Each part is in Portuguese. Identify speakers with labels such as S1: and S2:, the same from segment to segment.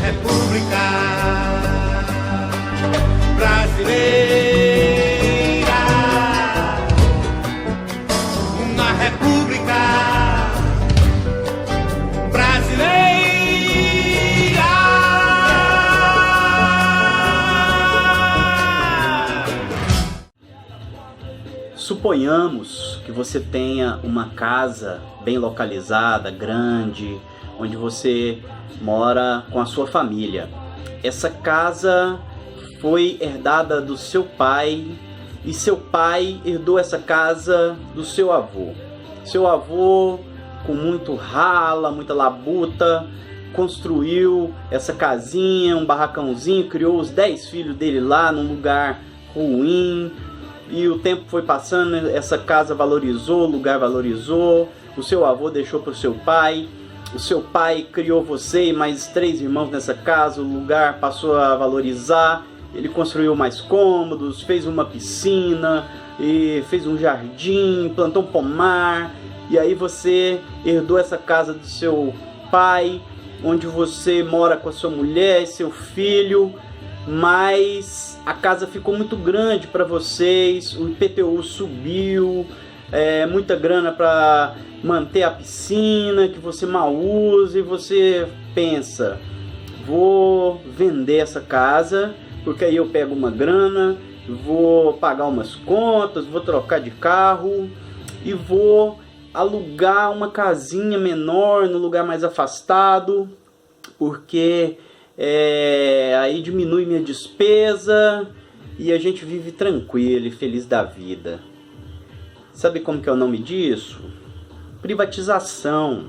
S1: república brasileira, uma república brasileira.
S2: Suponhamos que você tenha uma casa bem localizada, grande, onde você mora com a sua família. Essa casa foi herdada do seu pai e seu pai herdou essa casa do seu avô. Seu avô, com muito rala, muita labuta, construiu essa casinha, um barracãozinho, criou os 10 filhos dele lá num lugar ruim. E o tempo foi passando, essa casa valorizou, o lugar valorizou, o seu avô deixou para o seu pai criou você e mais 3 irmãos nessa casa, o lugar passou a valorizar, ele construiu mais cômodos, fez uma piscina, e fez um jardim, plantou um pomar, e aí você herdou essa casa do seu pai, onde você mora com a sua mulher e seu filho, mas a casa ficou muito grande para vocês, o IPTU subiu, muita grana para manter a piscina que você mal usa, e você pensa, vou vender essa casa, porque aí eu pego uma grana, vou pagar umas contas, vou trocar de carro e vou alugar uma casinha menor no lugar mais afastado, porque aí diminui minha despesa e a gente vive tranquilo e feliz da vida. Sabe como que é o nome disso? Privatização.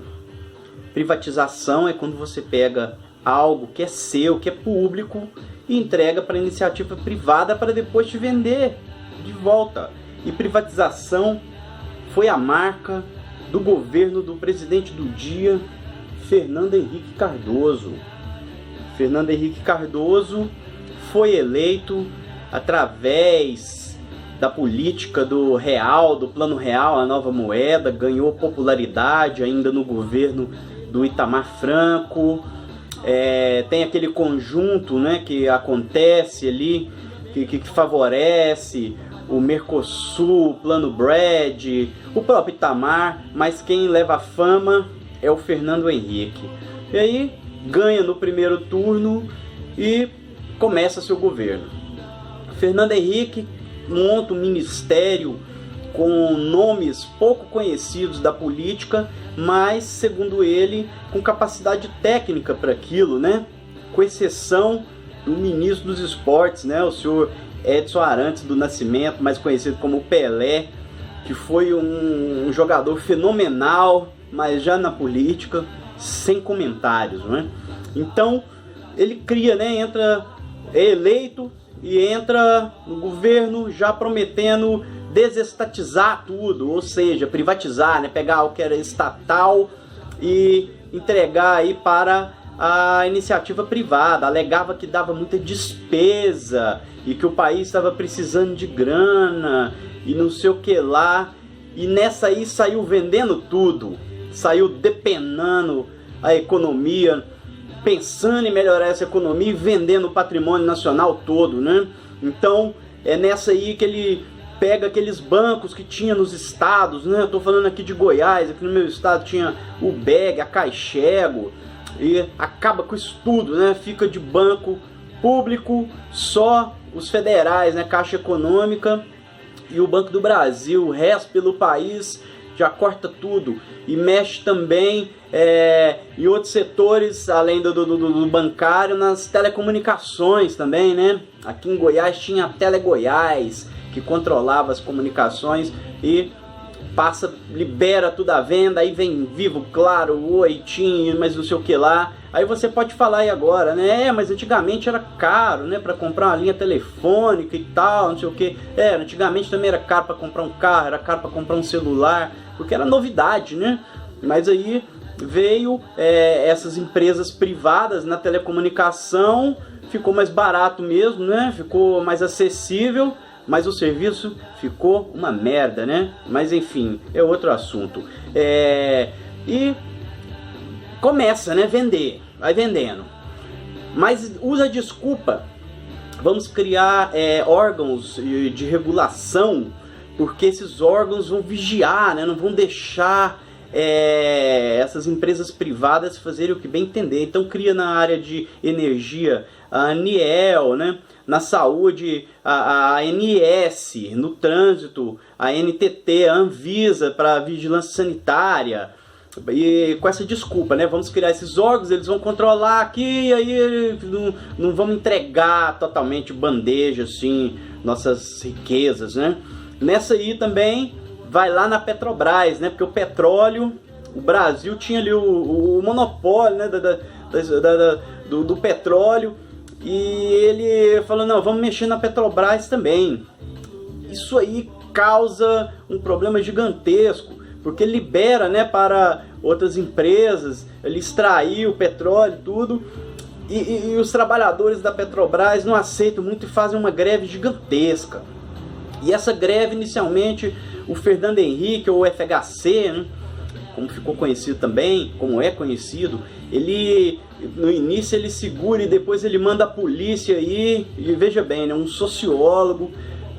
S2: Privatização é quando você pega algo que é seu, que é público, e entrega para iniciativa privada para depois te vender de volta. E privatização foi a marca do governo do presidente do dia, Fernando Henrique Cardoso. Fernando Henrique Cardoso foi eleito através da política do real, do plano real, a nova moeda, ganhou popularidade ainda no governo do Itamar Franco. Tem aquele conjunto, né, que acontece ali, que favorece o Mercosul, o Plano Brad, o próprio Itamar, mas quem leva a fama é o Fernando Henrique. E aí ganha no primeiro turno e começa seu governo. Fernando Henrique monta um ministério com nomes pouco conhecidos da política, mas, segundo ele, com capacidade técnica para aquilo, né? Com exceção do ministro dos esportes, né? O senhor Edson Arantes do Nascimento, mais conhecido como Pelé, que foi um jogador fenomenal, mas já na política, sem comentários, né? Então, ele cria, né? É eleito e entra no governo já prometendo desestatizar tudo, ou seja, privatizar, né? Pegar o que era estatal e entregar aí para a iniciativa privada. Alegava que dava muita despesa e que o país estava precisando de grana e não sei o que lá. E nessa aí saiu vendendo tudo, saiu depenando a economia, pensando em melhorar essa economia e vendendo o patrimônio nacional todo, né? Então é nessa aí que ele pega aqueles bancos que tinha nos estados, né? Eu tô falando aqui de Goiás, aqui no meu estado tinha o BEG, a Caixego, e acaba com isso tudo, né? Fica de banco público só os federais, né? Caixa Econômica e o Banco do Brasil. O resto pelo país já corta tudo e mexe também em outros setores, além do bancário, nas telecomunicações também, né? Aqui em Goiás tinha a Tele Goiás, que controlava as comunicações e libera tudo à venda, aí vem Vivo, Claro, Oi, TIM, mas não sei o que lá. Aí você pode falar aí agora, né? Mas antigamente era caro, né? Para comprar uma linha telefônica e tal, não sei o que. Antigamente também era caro para comprar um carro, era caro para comprar um celular, porque era novidade, né? Mas aí veio essas empresas privadas na telecomunicação, ficou mais barato mesmo, né? Ficou mais acessível, mas o serviço ficou uma merda, né? Mas enfim, é outro assunto. E começa, né? Vender, vai vendendo. mas usa a desculpa. Vamos criar órgãos de regulação, porque esses órgãos vão vigiar, né? Não vão deixar essas empresas privadas fazerem o que bem entender. Então cria na área de energia a ANEEL, né? Na saúde a ANS, no trânsito a NTT, a Anvisa para vigilância sanitária. E com essa desculpa, né? Vamos criar esses órgãos, eles vão controlar aqui, e aí não vamos entregar totalmente bandeja, assim, nossas riquezas, né? Nessa aí também vai lá na Petrobras, né? Porque o petróleo, o Brasil tinha ali o monopólio, né? do petróleo, e ele falou, não, vamos mexer na Petrobras também. Isso aí causa um problema gigantesco, porque libera, né, para outras empresas, ele extrair o petróleo, tudo, e os trabalhadores da Petrobras não aceitam muito e fazem uma greve gigantesca. E essa greve, inicialmente, o Fernando Henrique, ou FHC, né, como ficou conhecido também, como é conhecido, ele, no início ele segura e depois ele manda a polícia aí, e veja bem, né, um sociólogo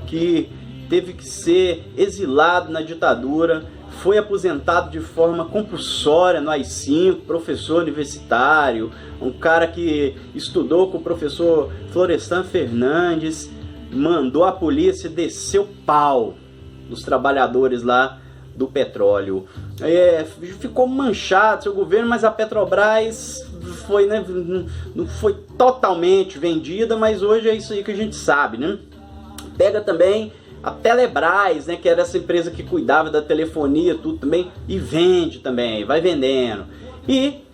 S2: que teve que ser exilado na ditadura, foi aposentado de forma compulsória no AI-5, professor universitário, um cara que estudou com o professor Florestan Fernandes, mandou a polícia descer o pau dos trabalhadores lá do petróleo. Ficou manchado seu governo, mas a Petrobras foi, né, não foi totalmente vendida, mas hoje é isso aí que a gente sabe, né? Pega também a Telebrás, né, que era essa empresa que cuidava da telefonia, tudo também, e vende também, vai vendendo. E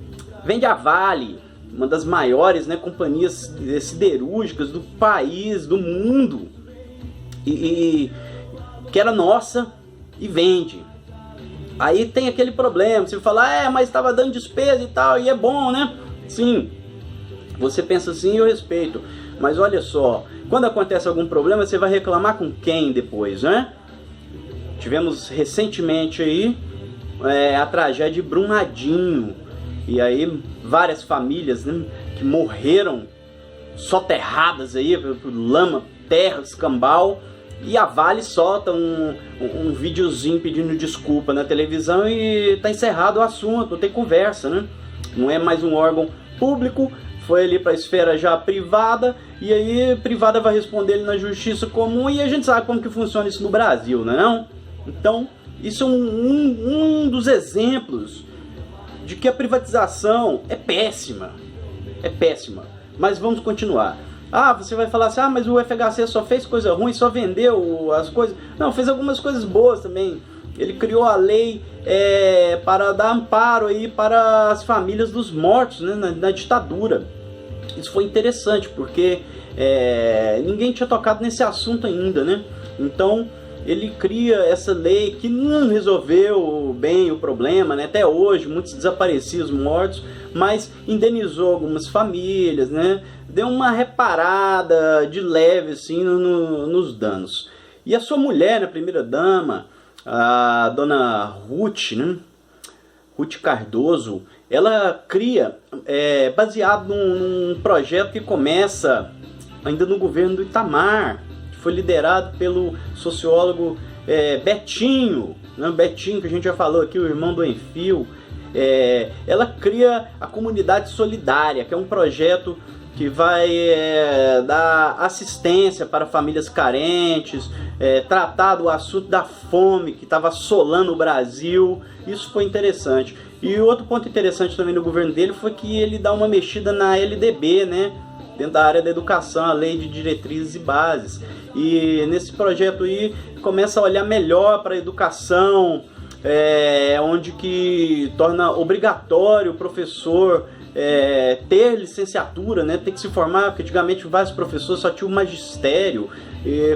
S2: vende a Vale, uma das maiores, né, companhias siderúrgicas do país, do mundo, e que era nossa, e vende. Aí tem aquele problema, você fala, mas estava dando despesa e tal, e é bom, né? Sim, você pensa assim, eu respeito. Mas olha só, quando acontece algum problema, você vai reclamar com quem depois, né? Tivemos recentemente aí a tragédia de Brumadinho. E aí várias famílias, né, que morreram soterradas aí por lama, terra, escambau. E a Vale solta um videozinho pedindo desculpa na televisão e tá encerrado o assunto, não tem conversa, né? Não é mais um órgão público, foi ali para a esfera já privada, e aí a privada vai responder ele na justiça comum, e a gente sabe como que funciona isso no Brasil, não é não? Então, isso é um dos exemplos de que a privatização é péssima. É péssima. Mas vamos continuar. Você vai falar assim, mas o FHC só fez coisa ruim, só vendeu as coisas. Não, fez algumas coisas boas também. Ele criou a lei para dar amparo aí para as famílias dos mortos, né, na ditadura. Isso foi interessante, porque ninguém tinha tocado nesse assunto ainda, né? Então ele cria essa lei que não resolveu bem o problema, né? Até hoje, muitos desaparecidos, mortos, mas indenizou algumas famílias, né? Deu uma reparada de leve assim, nos danos. E a sua mulher, né, primeira-dama, a dona Ruth, né? Ruth Cardoso, ela cria, baseado num projeto que começa ainda no governo do Itamar, que foi liderado pelo sociólogo Betinho, né? Betinho, que a gente já falou aqui, o irmão do Enfio. Ela cria a Comunidade Solidária, que é um projeto que vai dar assistência para famílias carentes, tratar do assunto da fome que estava assolando o Brasil. Isso foi interessante. E outro ponto interessante também no governo dele foi que ele dá uma mexida na LDB, né? Dentro da área da educação, a Lei de Diretrizes e Bases. E nesse projeto aí começa a olhar melhor para a educação, onde que torna obrigatório o professor ter licenciatura, né? Tem que se formar, porque antigamente vários professores só tinham o magistério.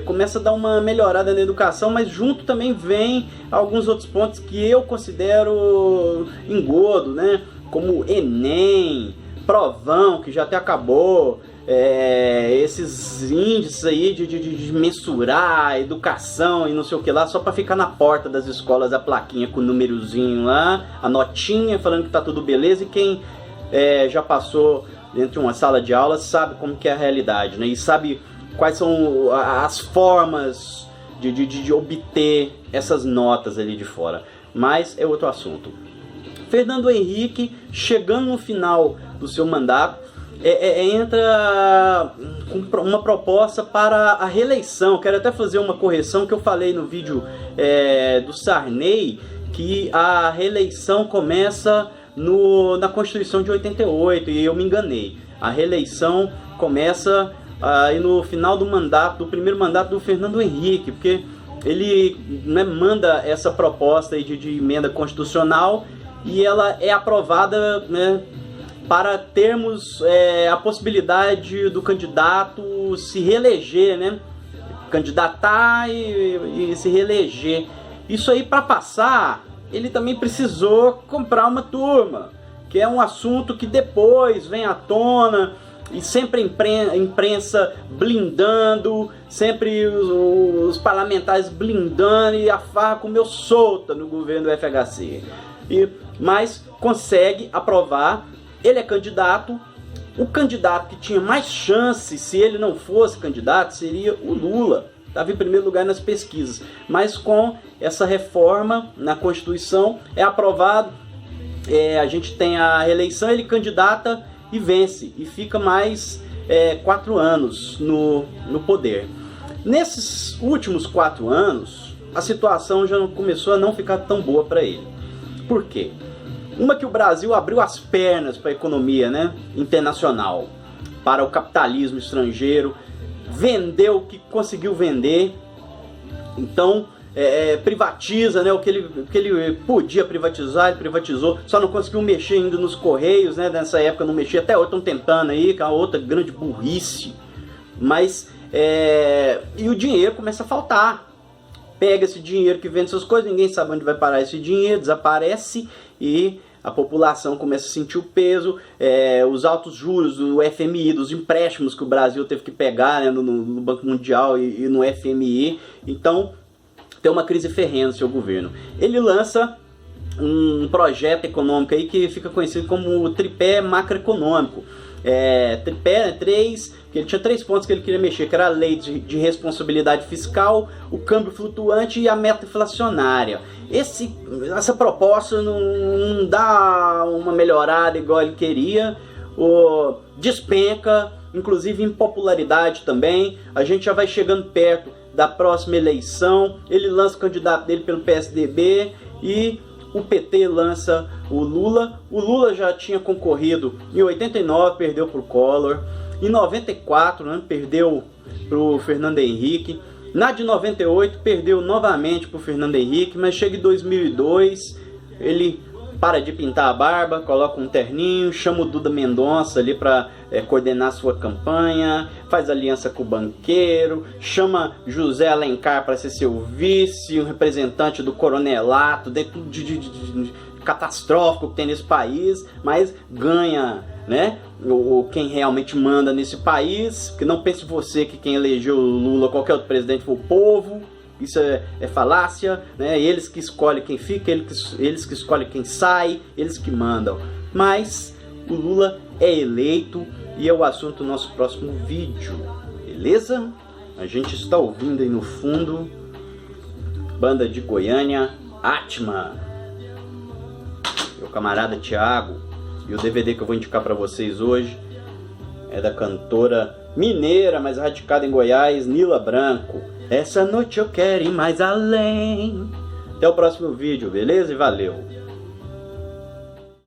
S2: Começa a dar uma melhorada na educação, mas junto também vem alguns outros pontos que eu considero engodo, né? Como Enem, Provão, que já até acabou, esses índices aí de mensurar a educação e não sei o que lá, só para ficar na porta das escolas a plaquinha com o númerozinho lá, a notinha falando que tá tudo beleza, e quem já passou dentro de uma sala de aula sabe como que é a realidade, né? E sabe quais são as formas de obter essas notas ali de fora. Mas é outro assunto. Fernando Henrique, chegando no final do seu mandato, entra com uma proposta para a reeleição. Quero até fazer uma correção que eu falei no vídeo do Sarney, que a reeleição começa na Constituição de 88, e eu me enganei. A reeleição começa aí no final do primeiro mandato do Fernando Henrique, porque ele, né, manda essa proposta aí de emenda constitucional e ela é aprovada, né, para termos a possibilidade do candidato se reeleger, né, candidatar e se reeleger. Isso aí, para passar, ele também precisou comprar uma turma, que é um assunto que depois vem à tona, e sempre a imprensa blindando, sempre os parlamentares blindando, e a farra comeu solta no governo do FHC. Mas consegue aprovar, ele é candidato. O candidato que tinha mais chance, se ele não fosse candidato, seria o Lula. Estava em primeiro lugar nas pesquisas. Mas com essa reforma na Constituição, é aprovado, a gente tem a reeleição, ele candidata e vence, e fica mais 4 anos no poder. Nesses últimos 4 anos, a situação já começou a não ficar tão boa para ele. Por quê? Uma, que o Brasil abriu as pernas para a economia, né, internacional, para o capitalismo estrangeiro, vendeu o que conseguiu vender, então privatiza, né, o que ele podia privatizar, ele privatizou, só não conseguiu mexer ainda nos Correios, né, nessa época não mexia, até hoje estão tentando aí, que é outra grande burrice, mas e o dinheiro começa a faltar. Pega esse dinheiro que vende essas coisas, ninguém sabe onde vai parar esse dinheiro, desaparece, e a população começa a sentir o peso, os altos juros do FMI, dos empréstimos que o Brasil teve que pegar, né, no Banco Mundial e no FMI. Então tem uma crise ferrenha no seu governo. Ele lança um projeto econômico aí que fica conhecido como o tripé macroeconômico. Tripé, que ele tinha 3 pontos que ele queria mexer, que era a lei de responsabilidade fiscal, o câmbio flutuante e a meta inflacionária. Essa proposta não dá uma melhorada igual ele queria, despenca, inclusive em popularidade também. A gente já vai chegando perto da próxima eleição, ele lança o candidato dele pelo PSDB e o PT lança o Lula. O Lula já tinha concorrido em 89, perdeu para o Collor. Em 94, né, perdeu para o Fernando Henrique. Na de 98, perdeu novamente para o Fernando Henrique, mas chega em 2002, ele para de pintar a barba, coloca um terninho, chama o Duda Mendonça ali para coordenar sua campanha, faz aliança com o banqueiro, chama José Alencar para ser seu vice, um representante do coronelato, de tudo de catastrófico que tem nesse país, mas ganha, né, quem realmente manda nesse país. Que não pense você que quem elegeu o Lula, qualquer outro presidente, foi o povo. Isso é falácia, né? Eles que escolhem quem fica, eles que escolhem quem sai, eles que mandam. Mas o Lula é eleito e é o assunto do nosso próximo vídeo, beleza? A gente está ouvindo aí no fundo, banda de Goiânia, Atma, meu camarada Thiago. E o DVD que eu vou indicar para vocês hoje é da cantora mineira, mas radicada em Goiás, Nila Branco. Essa noite eu quero ir mais além. Até o próximo vídeo, beleza? E valeu!